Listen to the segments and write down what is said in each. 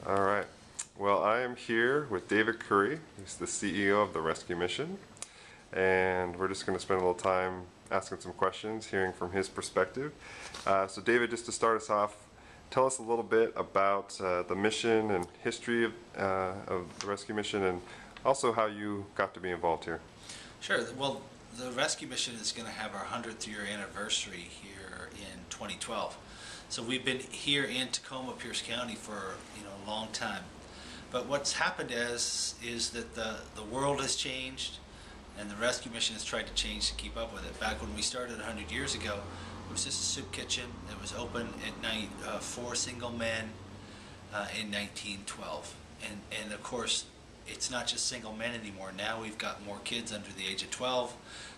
All right. Well, I am here with David Curry. He's the CEO of the Rescue Mission. And we're just going to spend a little time asking some questions, hearing from his perspective. So David, just to start us off, tell us a little bit about the mission and history of the Rescue Mission, and also how you got to be involved here. Sure. Well, the Rescue Mission is going to have our 100th year anniversary here in 2012. So we've been here in Tacoma, Pierce County for a long time. But what's happened is that the world has changed, and the Rescue Mission has tried to change to keep up with it. Back when we started 100 years ago, it was just a soup kitchen that was open at night for single men in 1912. And of course, it's not just single men anymore. Now we've got more kids under the age of 12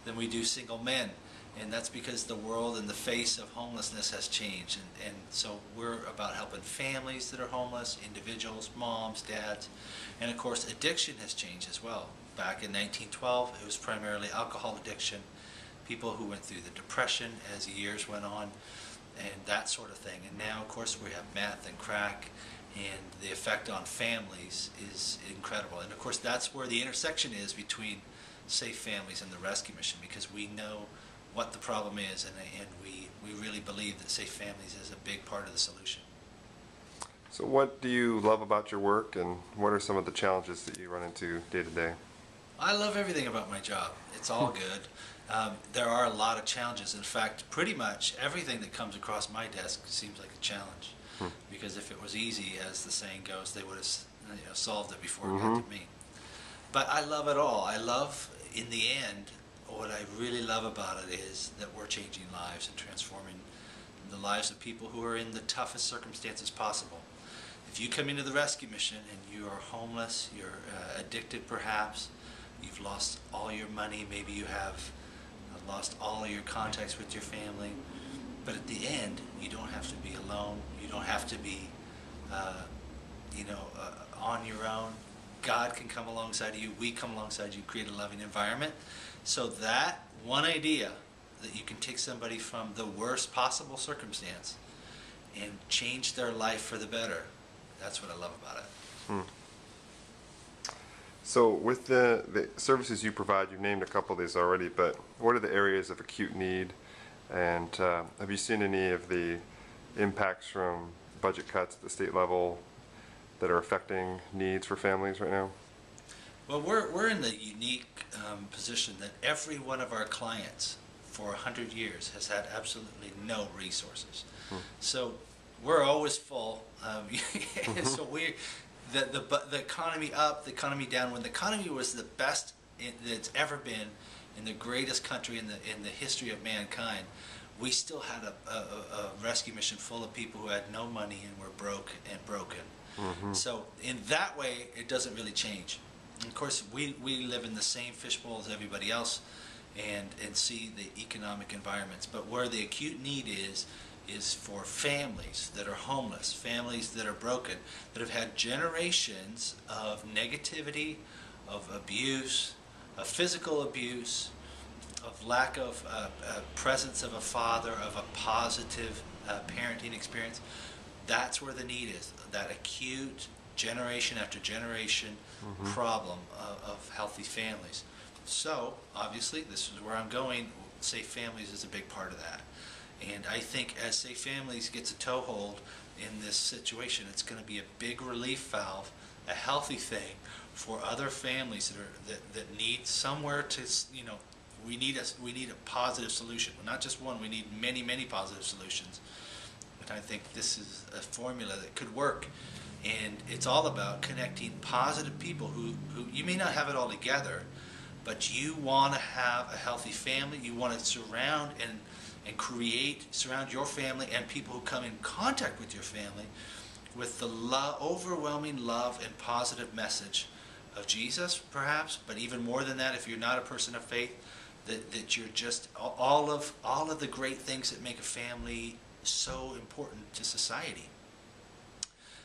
than we do single men. And that's because the world and the face of homelessness has changed. And so we're about helping families that are homeless, individuals, moms, dads. And of course, addiction has changed as well. Back in 1912, it was primarily alcohol addiction, people who went through the depression as years went on, and that sort of thing. And now, of course, we have meth and crack, and the effect on families is incredible. And of course, that's where the intersection is between Safe Families and the Rescue Mission, because we know what the problem is, and we really believe that Safe Families is a big part of the solution. So what do you love about your work, and what are some of the challenges that you run into day to day? I love everything about my job. It's all good. There are a lot of challenges. In fact, pretty much everything that comes across my desk seems like a challenge. Because if it was easy, as the saying goes, they would have solved it before it got to me. But I love it all. I love, in the end, what I really love about it is that we're changing lives and transforming the lives of people who are in the toughest circumstances possible. If you come into the Rescue Mission and you are homeless, you're addicted perhaps, you've lost all your money, maybe you have lost all your contacts with your family, but at the end, you don't have to be alone, you don't have to be on your own. God can come alongside of you, we come alongside you, create a loving environment. So that one idea, that you can take somebody from the worst possible circumstance and change their life for the better, that's what I love about it. So with the services you provide, you've named a couple of these already, but what are the areas of acute need, and have you seen any of the impacts from budget cuts at the state level that are affecting needs for families right now? Well, we're in the unique position that every one of our clients for 100 years has had absolutely no resources. So we're always full. So the economy up, the economy down. When the economy was the best that it's ever been in the greatest country in the history of mankind, we still had a rescue mission full of people who had no money and were broke and broken. So in that way, it doesn't really change. And of course, we live in the same fishbowl as everybody else and see the economic environments. But where the acute need is for families that are homeless, families that are broken, that have had generations of negativity, of abuse, of physical abuse, of lack of presence of a father, of a positive parenting experience. That's where the need is, that acute generation after generation problem of healthy families. So obviously, this is where I'm going. Safe Families is a big part of that. And I think as Safe Families gets a toehold in this situation, it's going to be a big relief valve, a healthy thing for other families that need somewhere to, we need a positive solution. Not just one, we need many positive solutions. But I think this is a formula that could work. And it's all about connecting positive people who you may not have it all together, but you want to have a healthy family. You want to surround and surround your family and people who come in contact with your family with the overwhelming love and positive message of Jesus, perhaps, but even more than that, if you're not a person of faith, that you're just all of the great things that make a family so important to society.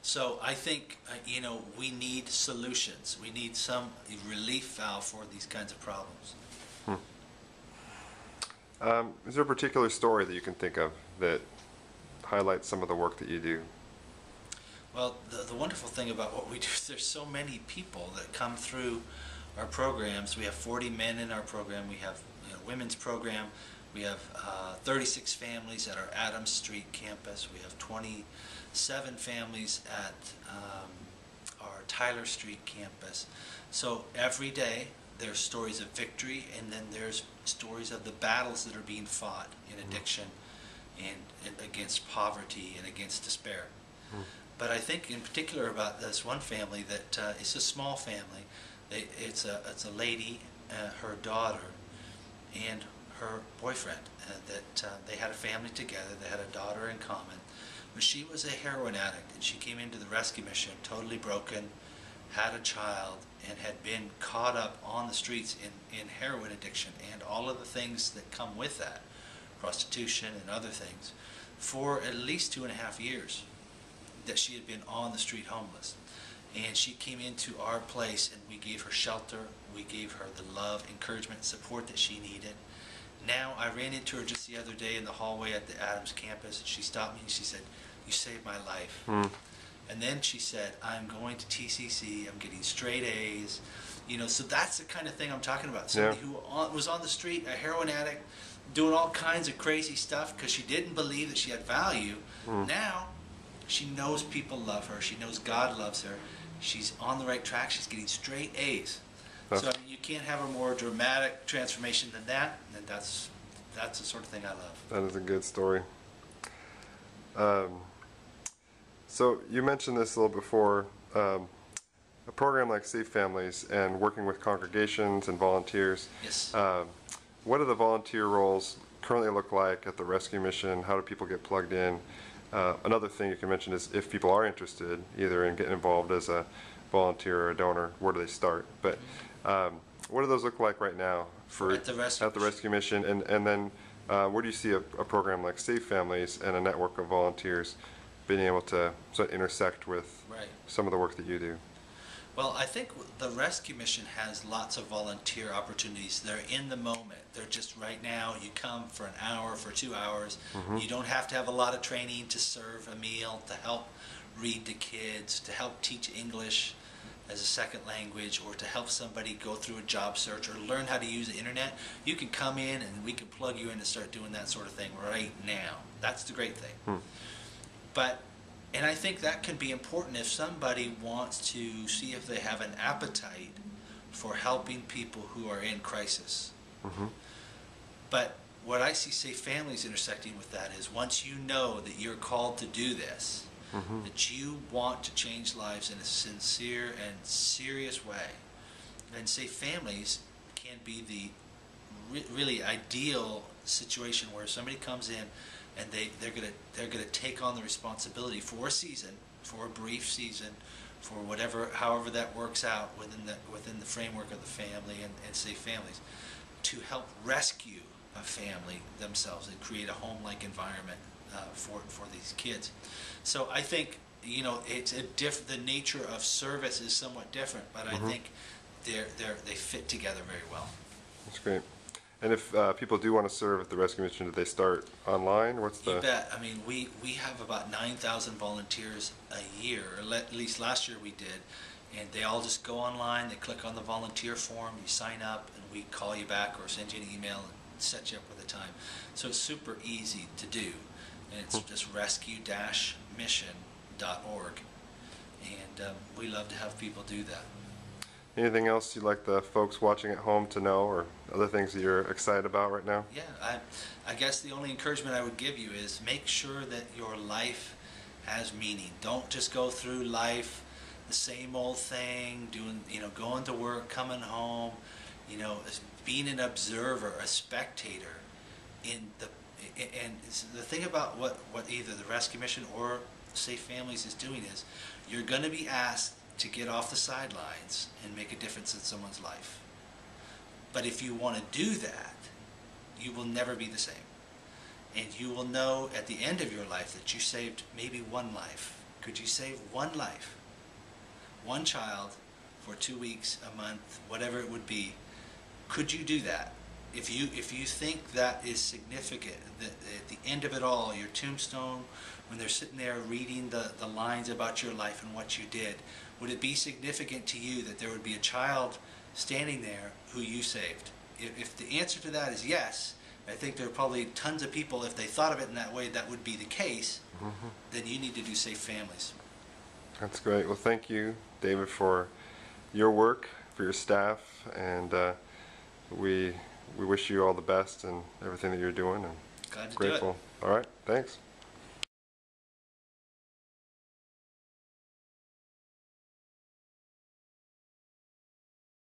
So I think, we need solutions. We need some relief valve for these kinds of problems. Is there a particular story that you can think of that highlights some of the work that you do? Well, the wonderful thing about what we do is there's so many people that come through our programs. We have 40 men in our program. We have women's program. We have 36 families at our Adams Street campus. We have 27 families at our Tyler Street campus. So every day there's stories of victory, and then there's stories of the battles that are being fought in addiction and against poverty and against despair. But I think in particular about this one family that it's a small family. It's a lady, her daughter, and her boyfriend. That they had a family together. They had a daughter in common. But she was a heroin addict, and she came into the rescue mission totally broken, had a child, and had been caught up on the streets in heroin addiction and all of the things that come with that, prostitution and other things, for at least 2.5 years that she had been on the street homeless. And she came into our place, and we gave her shelter, we gave her the love, encouragement, support that she needed. Now, I ran into her just the other day in the hallway at the Adams campus, and she stopped me and she said, "You saved my life." And then she said, "I'm going to TCC, I'm getting straight A's." So that's the kind of thing I'm talking about. Somebody who was on the street, a heroin addict, doing all kinds of crazy stuff because she didn't believe that she had value. Now, she knows people love her. She knows God loves her. She's on the right track. She's getting straight A's. So you can't have a more dramatic transformation than that. And that's the sort of thing I love. That is a good story. So you mentioned this a little before. A program like Safe Families and working with congregations and volunteers. Yes. What do the volunteer roles currently look like at the rescue mission? How do people get plugged in? Another thing you can mention is if people are interested either in getting involved as a volunteer or a donor, where do they start? But what do those look like right now for at the rescue mission? And then where do you see a program like Safe Families and a network of volunteers being able to sort of intersect with some of the work that you do? Well, I think the rescue mission has lots of volunteer opportunities. They're in the moment. They're just right now, you come for an hour, for 2 hours. You don't have to have a lot of training to serve a meal, to help read to kids, to help teach English as a second language, or to help somebody go through a job search or learn how to use the internet. You can come in and we can plug you in to start doing that sort of thing right now. That's the great thing. And I think that can be important if somebody wants to see if they have an appetite for helping people who are in crisis. But what I see Safe Families intersecting with that is once you know that you're called to do this, that you want to change lives in a sincere and serious way, then Safe Families can be the really ideal situation where somebody comes in and they're gonna take on the responsibility for a season, for a brief season, for however that works out within the framework of the family and Safe Families, to help rescue a family themselves and create a home-like environment for these kids. So I think it's the nature of service is somewhat different, but I think they fit together very well. That's great. And if people do want to serve at the rescue mission, do they start online? You bet. I mean, we have about 9,000 volunteers a year, or at least last year we did, and they all just go online, they click on the volunteer form, you sign up, and we call you back or send you an email and set you up with a time. So it's super easy to do, and it's just rescue-mission.org, and we love to have people do that. Anything else you'd like the folks watching at home to know, or other things that you're excited about right now? Yeah, I guess the only encouragement I would give you is make sure that your life has meaning. Don't just go through life the same old thing, going to work, coming home, being an observer, a spectator. And the thing about what either the rescue mission or Safe Families is doing is you're going to be asked to get off the sidelines and make a difference in someone's life. But if you want to do that, you will never be the same. And you will know at the end of your life that you saved maybe one life. Could you save one life? One child for 2 weeks, a month, whatever it would be. Could you do that? if you think that is significant, that at the end of it all, your tombstone, when they're sitting there reading the lines about your life and what you did, would it be significant to you that there would be a child standing there who you saved? If the answer to that is yes, I think there are probably tons of people, if they thought of it in that way, that would be the case. Then you need to do Safe Families. That's great. Well, thank you, David, for your work, for your staff, and we wish you all the best and everything that you're doing. And Glad to do it. grateful. All right. Thanks.